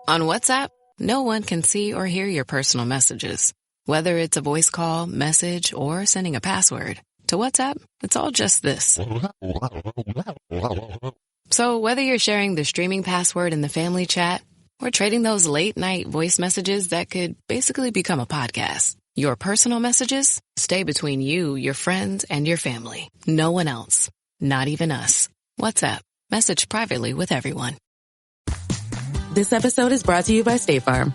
On WhatsApp, no one can see or hear your personal messages. Whether it's a voice call, message, or sending a password. To WhatsApp, it's all just this. So whether you're sharing the streaming password in the family chat or trading those late-night voice messages that could basically become a podcast, your personal messages stay between you, your friends, and your family. No one else. Not even us. WhatsApp. Message privately with everyone. This episode is brought to you by State Farm.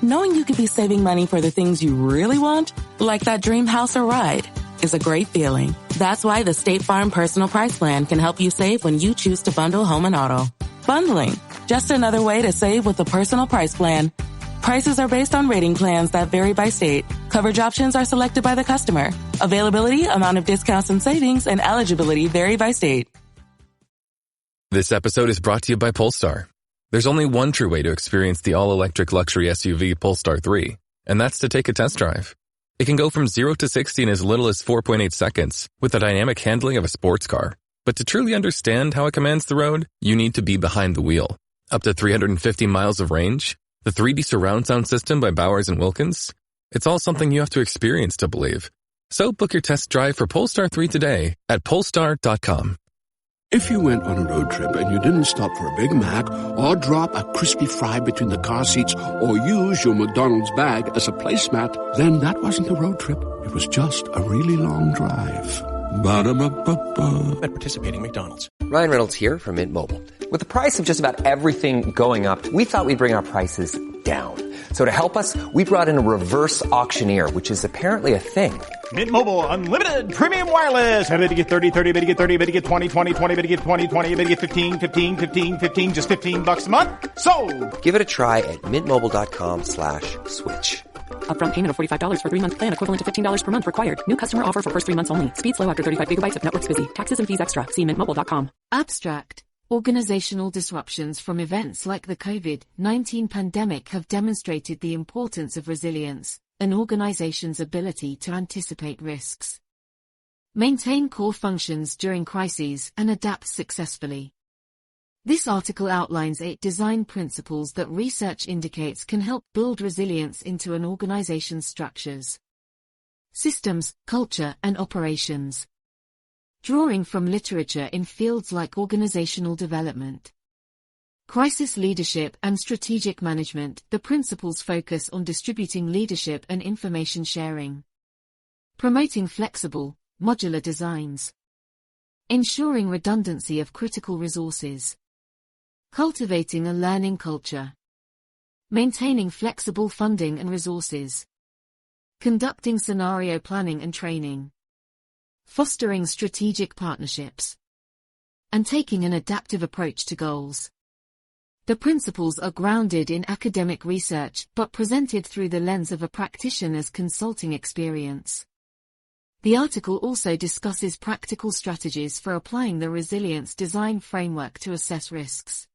Knowing you could be saving money for the things you really want, like that dream house or ride, is a great feeling. That's why the State Farm Personal Price Plan can help you save when you choose to bundle home and auto. Bundling, just another way to save with the Personal Price Plan. Prices are based on rating plans that vary by state. Coverage options are selected by the customer. Availability, amount of discounts and savings, and eligibility vary by state. This episode is brought to you by Polestar. There's only one true way to experience the all-electric luxury SUV Polestar 3, and that's to take a test drive. It can go from 0 to 60 in as little as 4.8 seconds with the dynamic handling of a sports car. But to truly understand how it commands the road, you need to be behind the wheel. Up to 350 miles of range, the 3D surround sound system by Bowers & Wilkins. It's all something you have to experience to believe. So book your test drive for Polestar 3 today at Polestar.com. If you went on a road trip and you didn't stop for a Big Mac or drop a crispy fry between the car seats or use your McDonald's bag as a placemat, then that wasn't a road trip. It was just a really long drive. Ba-da-ba-ba-ba. At participating McDonald's. Ryan Reynolds here from Mint Mobile. With the price of just about everything going up, we thought we'd bring our prices down. So to help us, we brought in a reverse auctioneer, which is apparently a thing. Mint Mobile Unlimited Premium Wireless. How to get 30, 30, bit to get 30, bit to get 20, 20, 20, bit to get 20, 20, bit to get 15, 15, 15, 15, just $15 a month? Sold! Give it a try at mintmobile.com/switch. Upfront payment of $45 for 3-month plan equivalent to $15 per month required. New customer offer for first 3 months only. Speed slow after 35 gigabytes if network's busy. Taxes and fees extra. See mintmobile.com. Abstract. Organizational disruptions from events like the COVID-19 pandemic have demonstrated the importance of resilience, an organization's ability to anticipate risks, maintain core functions during crises, and adapt successfully. This article outlines 8 design principles that research indicates can help build resilience into an organization's structures, systems, culture, and operations. Drawing from literature in fields like organizational development, crisis leadership, and strategic management, the principles focus on distributing leadership and information sharing, promoting flexible, modular designs, ensuring redundancy of critical resources, cultivating a learning culture, maintaining flexible funding and resources, conducting scenario planning and training, fostering strategic partnerships, and taking an adaptive approach to goals. The principles are grounded in academic research but presented through the lens of a practitioner's consulting experience. The article also discusses practical strategies for applying the resilience design framework to assess risks,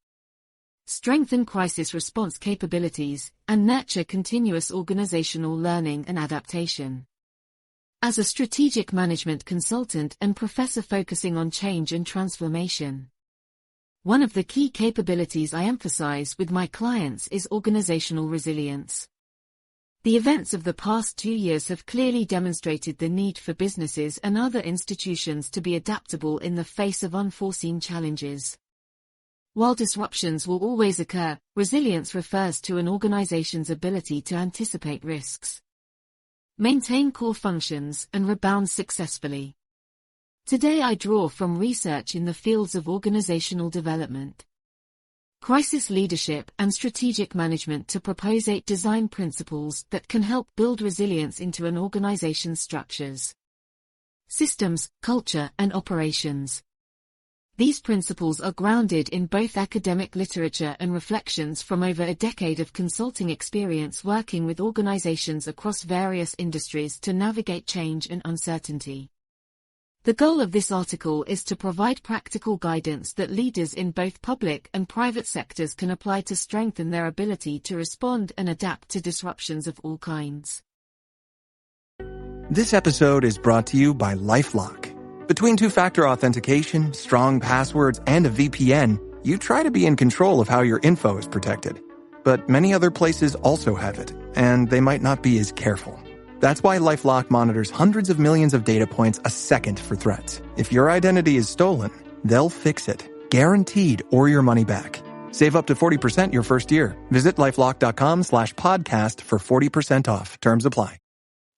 strengthen crisis response capabilities, and nurture continuous organizational learning and adaptation. As a strategic management consultant and professor focusing on change and transformation, one of the key capabilities I emphasize with my clients is organizational resilience. The events of the past 2 years have clearly demonstrated the need for businesses and other institutions to be adaptable in the face of unforeseen challenges. While disruptions will always occur, resilience refers to an organization's ability to anticipate risks, maintain core functions, and rebound successfully. Today I draw from research in the fields of organizational development, crisis leadership, and strategic management to propose 8 design principles that can help build resilience into an organization's structures, systems, culture, and operations. These principles are grounded in both academic literature and reflections from over a decade of consulting experience working with organizations across various industries to navigate change and uncertainty. The goal of this article is to provide practical guidance that leaders in both public and private sectors can apply to strengthen their ability to respond and adapt to disruptions of all kinds. This episode is brought to you by LifeLock. Between two-factor authentication, strong passwords, and a VPN, you try to be in control of how your info is protected. But many other places also have it, and they might not be as careful. That's why LifeLock monitors hundreds of millions of data points a second for threats. If your identity is stolen, they'll fix it, guaranteed, or your money back. Save up to 40% your first year. Visit lifelock.com/podcast for 40% off. Terms apply.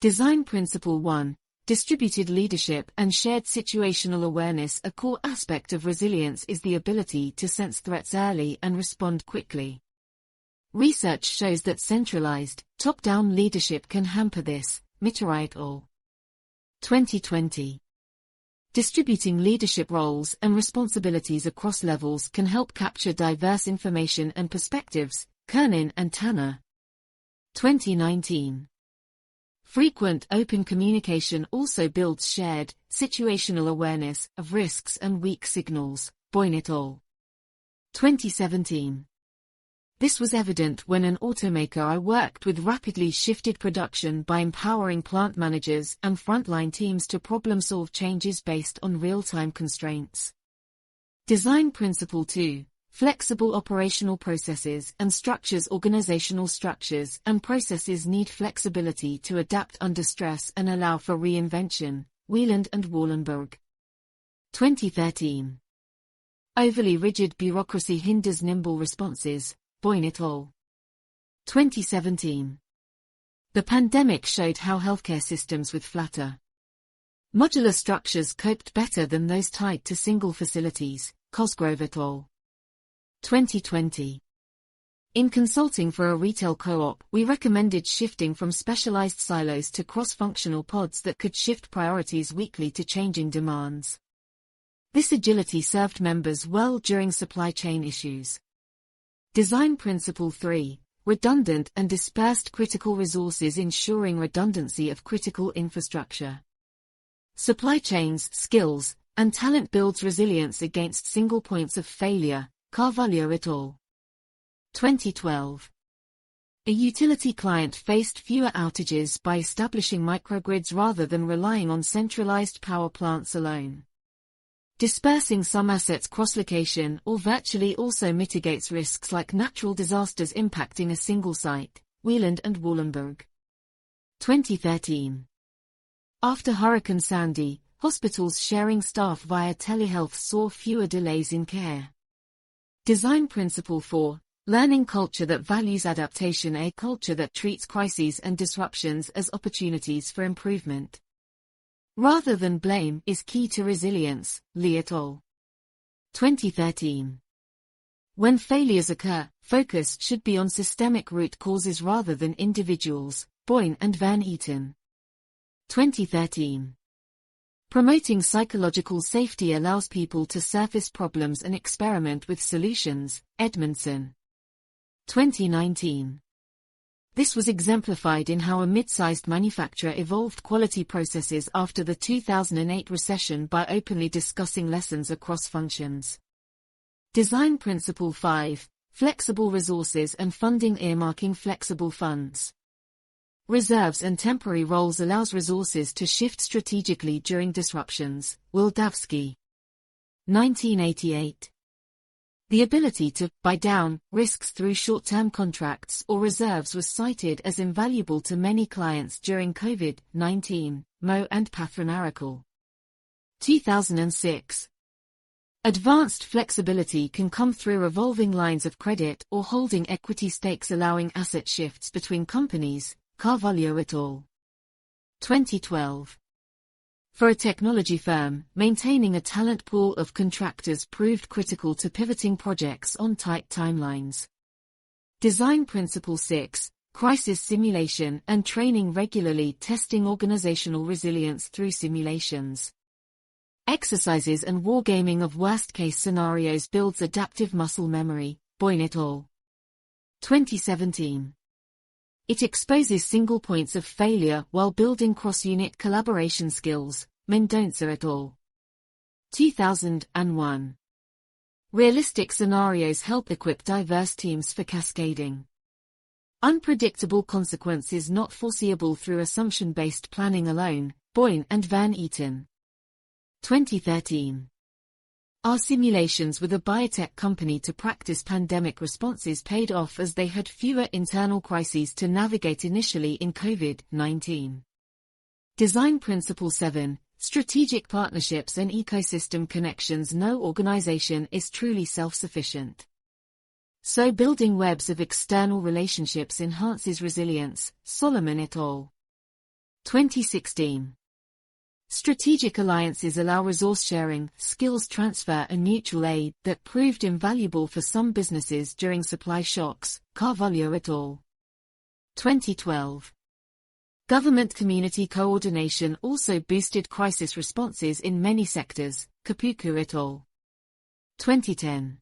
Design Principle 1. Distributed leadership and shared situational awareness. A core aspect of resilience is the ability to sense threats early and respond quickly. Research shows that centralized, top-down leadership can hamper this. Mitterai et al. 2020. Distributing leadership roles and responsibilities across levels can help capture diverse information and perspectives. Kernin and Tanner. 2019. Frequent open communication also builds shared, situational awareness of risks and weak signals. Boyne et al. 2017. This was evident when an automaker I worked with rapidly shifted production by empowering plant managers and frontline teams to problem-solve changes based on real-time constraints. Design Principle 2. Flexible operational processes and structures. Organizational structures and processes need flexibility to adapt under stress and allow for reinvention. Wieland and Wallenberg. 2013. Overly rigid bureaucracy hinders nimble responses. Boyne et al. 2017. The pandemic showed how healthcare systems with flatter, modular structures coped better than those tied to single facilities. Cosgrove et al. 2020. In consulting for a retail co-op, we recommended shifting from specialized silos to cross-functional pods that could shift priorities weekly to changing demands. This agility served members well during supply chain issues. Design Principle 3. Redundant and dispersed critical resources. Ensuring redundancy of critical infrastructure, supply chains, skills, and talent builds resilience against single points of failure. Carvalho et al. 2012. A utility client faced fewer outages by establishing microgrids rather than relying on centralized power plants alone. Dispersing some assets cross-location or virtually also mitigates risks like natural disasters impacting a single site. Wieland and Wallenberg. 2013. After Hurricane Sandy, hospitals sharing staff via telehealth saw fewer delays in care. Design Principle 4. Learning culture that values adaptation. A culture that treats crises and disruptions as opportunities for improvement rather than blame is key to resilience. Lee et al. 2013. When failures occur, focus should be on systemic root causes rather than individuals. Boyne and Van Eaton. 2013. Promoting psychological safety allows people to surface problems and experiment with solutions. Edmondson. 2019. This was exemplified in how a mid-sized manufacturer evolved quality processes after the 2008 recession by openly discussing lessons across functions. Design Principle 5. Flexible resources and funding. Earmarking flexible funds, reserves and temporary roles allows resources to shift strategically during disruptions. Wildavsky. 1988. The ability to buy down risks through short-term contracts or reserves was cited as invaluable to many clients during COVID-19. Moe and Pathranarakel. 2006. Advanced flexibility can come through revolving lines of credit or holding equity stakes, allowing asset shifts between companies. Carvalho et al. 2012. For a technology firm, maintaining a talent pool of contractors proved critical to pivoting projects on tight timelines. Design Principle 6. Crisis simulation and training. Regularly testing organizational resilience through simulations, exercises and wargaming of worst-case scenarios builds adaptive muscle memory. Boyne et al. 2017. It exposes single points of failure while building cross-unit collaboration skills. Mendonça et al. 2001. Realistic scenarios help equip diverse teams for cascading. Unpredictable consequences not foreseeable through assumption-based planning alone. Boyne and Van Eaton. 2013. Our simulations with a biotech company to practice pandemic responses paid off as they had fewer internal crises to navigate initially in COVID-19. Design Principle 7, Strategic Partnerships and Ecosystem Connections. No organization is truly self-sufficient. So building webs of external relationships enhances resilience. Solomon et al. 2016. Strategic alliances allow resource sharing, skills transfer and mutual aid that proved invaluable for some businesses during supply shocks. Carvalho et al. 2012. Government-community coordination also boosted crisis responses in many sectors. Capucu et al. 2010.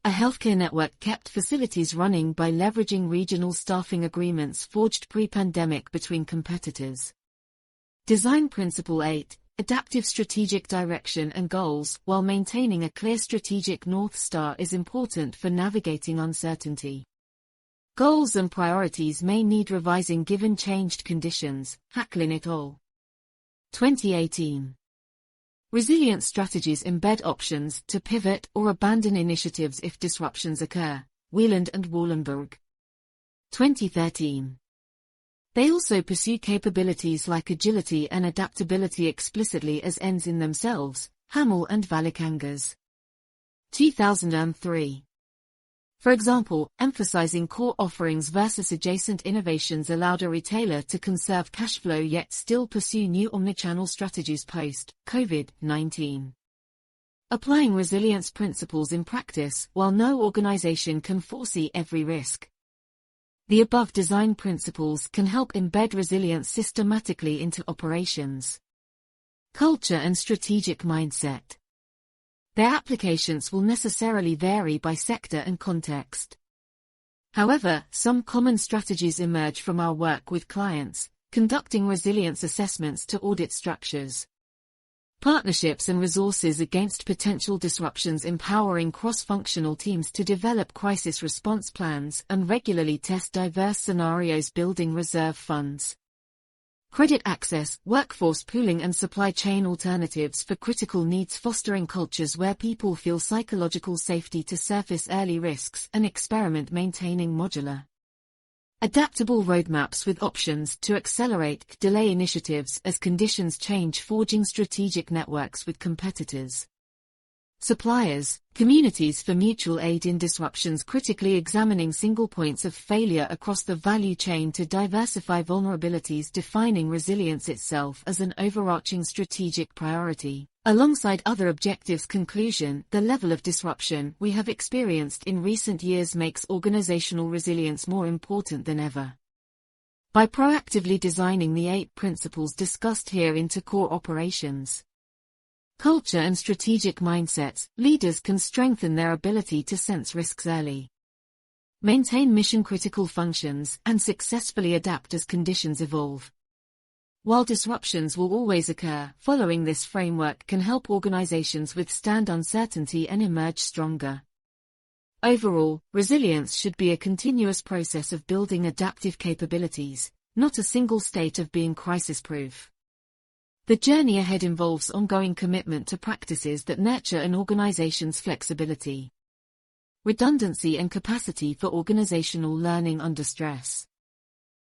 A healthcare network kept facilities running by leveraging regional staffing agreements forged pre-pandemic between competitors. Design Principle 8, Adaptive strategic direction and goals, while maintaining a clear strategic North Star, is important for navigating uncertainty. Goals and priorities may need revising given changed conditions. Hacklin et al. 2018. Resilient strategies embed options to pivot or abandon initiatives if disruptions occur. Wieland and Wallenberg. 2013. They also pursue capabilities like agility and adaptability explicitly as ends in themselves. Hamill and Valikangas. 2003. For example, emphasizing core offerings versus adjacent innovations allowed a retailer to conserve cash flow yet still pursue new omnichannel strategies post-COVID-19. Applying resilience principles in practice, while no organization can foresee every risk. The above design principles can help embed resilience systematically into operations. Culture and strategic mindset. Their applications will necessarily vary by sector and context. However, some common strategies emerge from our work with clients, conducting resilience assessments to audit structures. Partnerships and resources against potential disruptions, empowering cross-functional teams to develop crisis response plans and regularly test diverse scenarios, building reserve funds. Credit access, workforce pooling and supply chain alternatives for critical needs, fostering cultures where people feel psychological safety to surface early risks and experiment, maintaining modular. Adaptable roadmaps with options to accelerate, delay initiatives as conditions change, forging strategic networks with competitors. Suppliers, communities for mutual aid in disruptions, critically examining single points of failure across the value chain to diversify vulnerabilities, defining resilience itself as an overarching strategic priority. Alongside other objectives. Conclusion: the level of disruption we have experienced in recent years makes organizational resilience more important than ever. By proactively designing the 8 principles discussed here into core operations, culture and strategic mindsets, leaders can strengthen their ability to sense risks early, maintain mission-critical functions, and successfully adapt as conditions evolve. While disruptions will always occur, following this framework can help organizations withstand uncertainty and emerge stronger. Overall, resilience should be a continuous process of building adaptive capabilities, not a single state of being crisis-proof. The journey ahead involves ongoing commitment to practices that nurture an organization's flexibility, redundancy and capacity for organizational learning under stress.